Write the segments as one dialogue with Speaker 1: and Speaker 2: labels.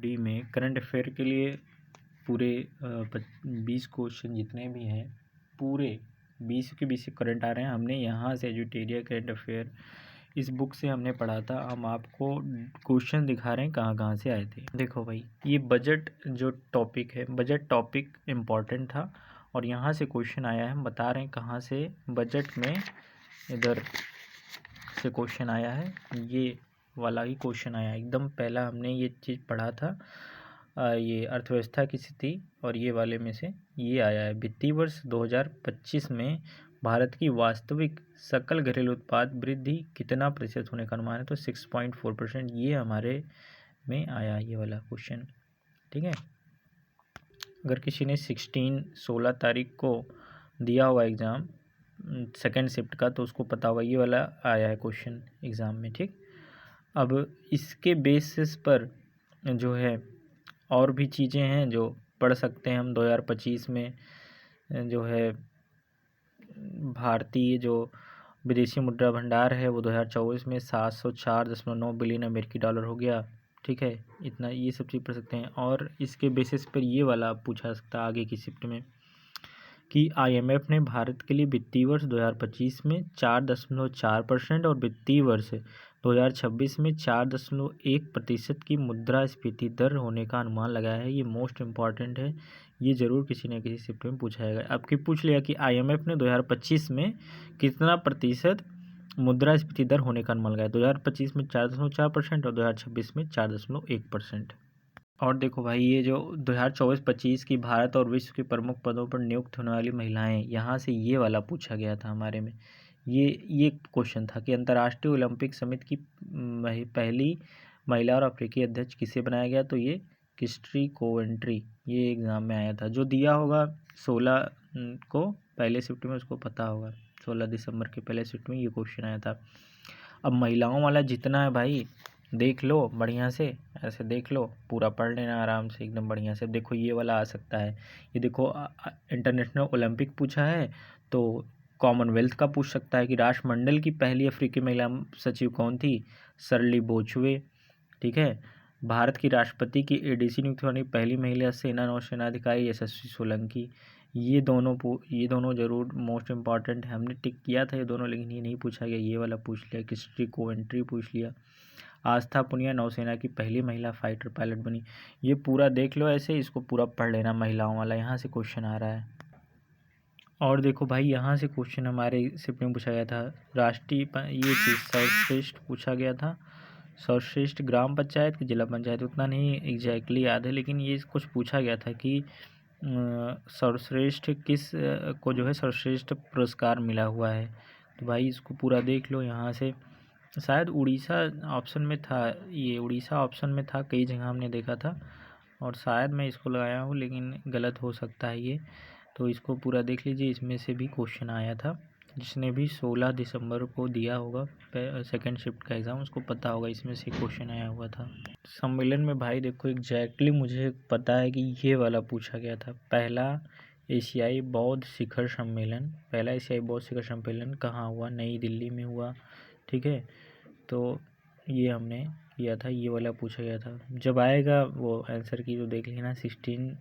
Speaker 1: D में current affair के लिए पूरे 20 क्वेश्चन जितने भी हैं पूरे 20 के 20 करंट आ रहे हैं। हमने यहाँ से एजुटेरिया करंट अफेयर इस बुक से हमने पढ़ा था। हम आपको क्वेश्चन दिखा रहे हैं कहाँ कहाँ से आए थे। देखो भाई, ये बजट जो टॉपिक है, बजट टॉपिक इम्पॉर्टेंट था और यहाँ से क्वेश्चन आया है। हम बता रहे हैं कहाँ से बजट में इधर से क्वेश्चन आया है। ये वाला ही क्वेश्चन आया है। एकदम पहला हमने ये चीज़ पढ़ा था, ये अर्थव्यवस्था की स्थिति, और ये वाले में से ये आया है। वित्तीय वर्ष 2025 में भारत की वास्तविक सकल घरेलू उत्पाद वृद्धि कितना प्रतिशत होने का अनुमान है? तो 6.4%। ये हमारे में आया ये वाला क्वेश्चन। ठीक है, अगर किसी ने 16 तारीख को दिया हुआ एग्ज़ाम सेकेंड शिफ्ट का तो उसको पता होगा ये वाला आया है क्वेश्चन एग्ज़ाम में। ठीक, अब इसके बेसिस पर जो है और भी चीज़ें हैं जो पढ़ सकते हैं हम। 2025 में जो है भारतीय जो विदेशी मुद्रा भंडार है वो 2024 में 704.9 बिलियन अमेरिकी डॉलर हो गया। ठीक है, इतना ये सब चीज़ पढ़ सकते हैं। और इसके बेसिस पर ये वाला पूछा सकता है आगे की शिफ्ट में कि आईएमएफ ने भारत के लिए वित्तीय वर्ष 2025 में 4.4% और वित्तीय वर्ष 2026 में 4.1% की मुद्रास्फीति दर होने का अनुमान लगाया है। ये मोस्ट इम्पॉर्टेंट है, ये ज़रूर किसी न किसी शिफ्ट में पूछा जाएगा। अब की पूछ लिया कि आईएमएफ ने 2025 में कितना प्रतिशत मुद्रास्फीति दर होने का अनुमान लगाया। 2025 में 4.4% और 2026 में 4.1%। और देखो भाई, ये जो 2024-25 की भारत और विश्व के प्रमुख पदों पर नियुक्त होने वाली महिलाएं, यहाँ से ये वाला पूछा गया था हमारे में। ये क्वेश्चन था कि अंतर्राष्ट्रीय ओलंपिक समिति की पहली महिला और अफ्रीकी अध्यक्ष किसे बनाया गया? तो ये क्रिस्टी कोवेंट्री। ये एग्ज़ाम में आया था। जो दिया होगा 16 को पहले शिफ्ट में, उसको पता होगा। 16 दिसंबर के पहले शिफ्ट में ये क्वेश्चन आया था। अब महिलाओं वाला जितना है भाई देख लो बढ़िया से, ऐसे देख लो, पूरा पढ़ लेना आराम से एकदम बढ़िया से। देखो ये वाला आ सकता है। ये देखो इंटरनेशनल ओलंपिक पूछा है तो कॉमनवेल्थ का पूछ सकता है कि राष्ट्रमंडल की पहली अफ्रीकी महिला सचिव कौन थी? शर्ली बोछुए। ठीक है, भारत की राष्ट्रपति की एडीसी नियुक्त होने वाली पहली महिला सेना नौसेना अधिकारी यशस्वी सोलंकी। ये दोनों जरूर मोस्ट इम्पॉर्टेंट है। हमने टिक किया था ये दोनों, लेकिन ये नहीं पूछा गया। ये वाला पूछ लिया, क्रिस्टी कोवेंट्री पूछ लिया। आस्था पुनिया नौसेना की पहली महिला फाइटर पायलट बनी। ये पूरा देख लो ऐसे, इसको पूरा पढ़ लेना महिलाओं वाला, यहाँ से क्वेश्चन आ रहा है। और देखो भाई, यहाँ से क्वेश्चन हमारे शिफ्ट में पूछा गया था राष्ट्रीय ये चीज़ सर्वश्रेष्ठ पूछा गया था। सर्वश्रेष्ठ ग्राम पंचायत की जिला पंचायत, उतना नहीं एग्जैक्टली याद है, लेकिन ये कुछ पूछा गया था कि सर्वश्रेष्ठ किस को जो है सर्वश्रेष्ठ पुरस्कार मिला हुआ है। तो भाई इसको पूरा देख लो यहाँ से। शायद उड़ीसा ऑप्शन में था, ये उड़ीसा ऑप्शन में था, कई जगह हमने देखा था और शायद मैं इसको लगाया हूँ, लेकिन गलत हो सकता है ये। तो इसको पूरा देख लीजिए, इसमें से भी क्वेश्चन आया था। जिसने भी 16 दिसंबर को दिया होगा सेकेंड शिफ्ट का एग्ज़ाम, उसको पता होगा इसमें से क्वेश्चन आया हुआ था। सम्मेलन में भाई देखो एग्जैक्टली मुझे पता है कि ये वाला पूछा गया था। पहला एशियाई बौद्ध शिखर सम्मेलन कहाँ हुआ? नई दिल्ली में हुआ। ठीक है, तो ये हमने किया था, ये वाला पूछा गया था। जब आएगा वो आंसर की तो देख लेना, 16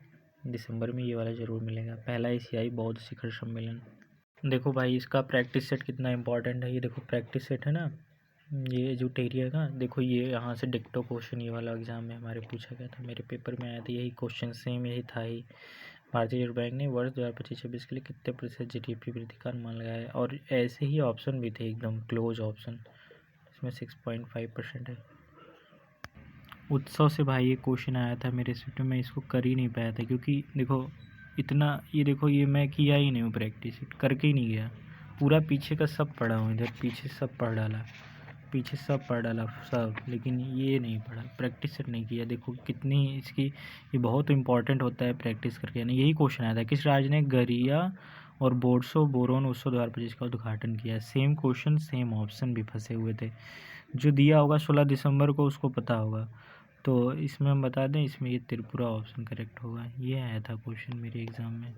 Speaker 1: दिसंबर में ये वाला ज़रूर मिलेगा, पहला एशियाई बौद्ध शिखर सम्मेलन। देखो भाई, इसका प्रैक्टिस सेट कितना इंपॉर्टेंट है। ये देखो प्रैक्टिस सेट है ना, ये एजुटेरिया का। देखो ये यहाँ से डिक्टो क्वेश्चन ये वाला एग्ज़ाम में हमारे पूछा गया था, मेरे पेपर में आया था यही क्वेश्चन, सेम यही था ही। भारतीय रिजर्व बैंक ने वर्ष 2025-26 के लिए कितने प्रतिशत जीडीपी वृद्धि का अनुमान लगाया है? और ऐसे ही ऑप्शन भी थे एकदम क्लोज ऑप्शन, इसमें 6.5% है। उत्सव से भाई ये क्वेश्चन आया था मेरे शिफ्ट में, मैं इसको कर ही नहीं पाया था क्योंकि देखो इतना, ये देखो ये मैं किया ही नहीं हूँ, प्रैक्टिस करके ही नहीं गया। पूरा पीछे का सब पढ़ा हूँ, इधर पीछे सब पढ़ डाला, पीछे सब पढ़ डाला सब, लेकिन ये नहीं पढ़ा, प्रैक्टिस सेट नहीं किया। देखो कितनी इसकी, ये बहुत इंपॉर्टेंट होता है प्रैक्टिस करके ना। यही क्वेश्चन आया था, किस राज्य ने गरिया और बोर्सो बोरोन उत्सव 2025 का उद्घाटन किया? सेम क्वेश्चन, सेम ऑप्शन भी फंसे हुए थे। जो दिया होगा 16 दिसंबर को उसको पता होगा। तो इसमें हम बता दें, इसमें ये त्रिपुरा ऑप्शन करेक्ट होगा। ये आया था क्वेश्चन मेरे एग्ज़ाम में।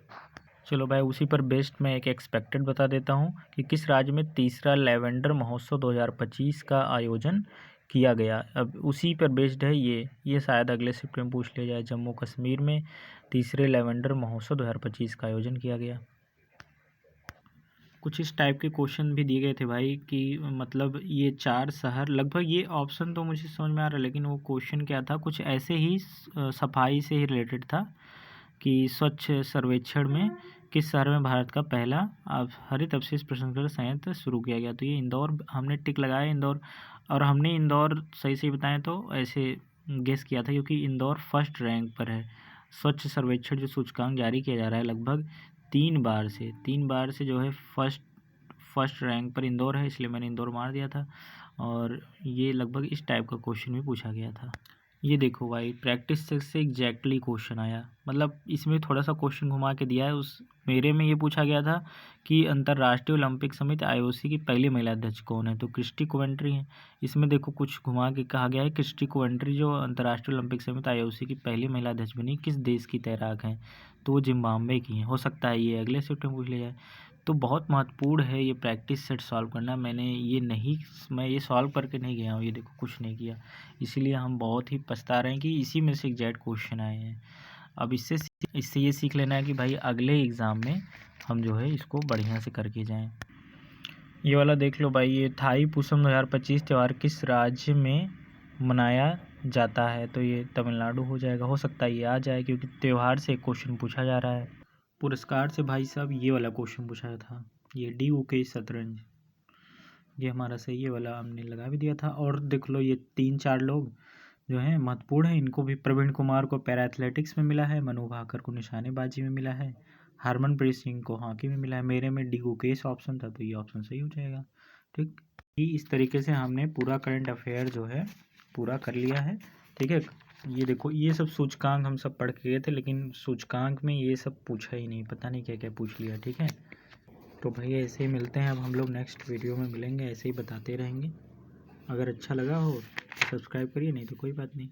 Speaker 1: चलो भाई, उसी पर बेस्ड मैं एक एक्सपेक्टेड बता देता हूँ कि किस राज्य में तीसरा लैवेंडर महोत्सव 2025 का आयोजन किया गया। अब उसी पर बेस्ड है ये शायद अगले शिफ्ट में पूछ लिया जाए। जम्मू कश्मीर में तीसरे लैवेंडर महोत्सव 2025 का आयोजन किया गया। कुछ इस टाइप के क्वेश्चन भी दिए गए थे भाई कि मतलब ये 4 शहर लगभग, ये ऑप्शन तो मुझे समझ में आ रहा है, लेकिन वो क्वेश्चन क्या था, कुछ ऐसे ही सफाई से ही रिलेटेड था कि स्वच्छ सर्वेक्षण में किस शहर में भारत का पहला हरित अवशेष प्रसंस्करण संयंत्र शुरू किया गया। तो ये इंदौर, हमने टिक लगाया इंदौर, और हमने इंदौर सही बताएं तो ऐसे गेस किया था क्योंकि इंदौर फर्स्ट रैंक पर है। स्वच्छ सर्वेक्षण जो सूचकांक जारी किया जा रहा है लगभग 3 बार से जो है फर्स्ट रैंक पर इंदौर है, इसलिए मैंने इंदौर मार दिया था। और ये लगभग इस टाइप का क्वेश्चन भी पूछा गया था। ये देखो भाई, प्रैक्टिस से एग्जैक्टली क्वेश्चन आया, मतलब इसमें थोड़ा सा क्वेश्चन घुमा के दिया है। उस मेरे में ये पूछा गया था कि अंतर्राष्ट्रीय ओलंपिक समिति IOC की पहली महिला अध्यक्ष कौन है, तो क्रिस्टी कोवेंट्री है। इसमें देखो कुछ घुमा के कहा गया है क्रिस्टी कोवेंट्री जो अंतर्राष्ट्रीय ओलंपिक समिति IOC की पहली महिला अध्यक्ष बनी किस देश की तैराक हैं, तो वो जिम्बाब्वे की हैं। हो सकता है ये अगले शिफ्ट में पूछ लिया जाए। तो बहुत महत्वपूर्ण है ये प्रैक्टिस सेट सॉल्व करना। मैं ये सॉल्व करके नहीं गया हूँ, ये देखो कुछ नहीं किया, इसीलिए हम बहुत ही पछता रहे हैं कि इसी में से एग्जैक्ट क्वेश्चन आए हैं। अब इससे ये सीख लेना है कि भाई अगले एग्ज़ाम में हम जो है इसको बढ़िया से करके जाएं। ये वाला देख लो भाई, ये थाई पुसम 2025 त्यौहार किस राज्य में मनाया जाता है, तो ये तमिलनाडु हो जाएगा। हो सकता है ये आ जाए क्योंकि त्यौहार से क्वेश्चन पूछा जा रहा है। पुरस्कार से भाई साहब ये वाला क्वेश्चन पूछा था, ये DUK शतरंज, ये हमारा सही है वाला हमने लगा भी दिया था। और देख लो ये 3-4 लोग जो हैं महत्वपूर्ण है, इनको भी प्रवीण कुमार को पैरा एथलेटिक्स में मिला है, मनु भाकर को निशानेबाजी में मिला है, हरमनप्रीत सिंह को हॉकी में मिला है। मेरे में DUK ऑप्शन था तो ये ऑप्शन सही हो जाएगा। ठीक, इस तरीके से हमने पूरा करंट अफेयर जो है पूरा कर लिया है। ठीक है, ये देखो ये सब सूचकांक हम सब पढ़ के गए थे, लेकिन सूचकांक में ये सब पूछा ही नहीं, पता नहीं क्या क्या पूछ लिया। ठीक है, तो भाई ऐसे ही मिलते हैं, अब हम लोग नेक्स्ट वीडियो में मिलेंगे, ऐसे ही बताते रहेंगे। अगर अच्छा लगा हो तो सब्सक्राइब करिए, नहीं तो कोई बात नहीं।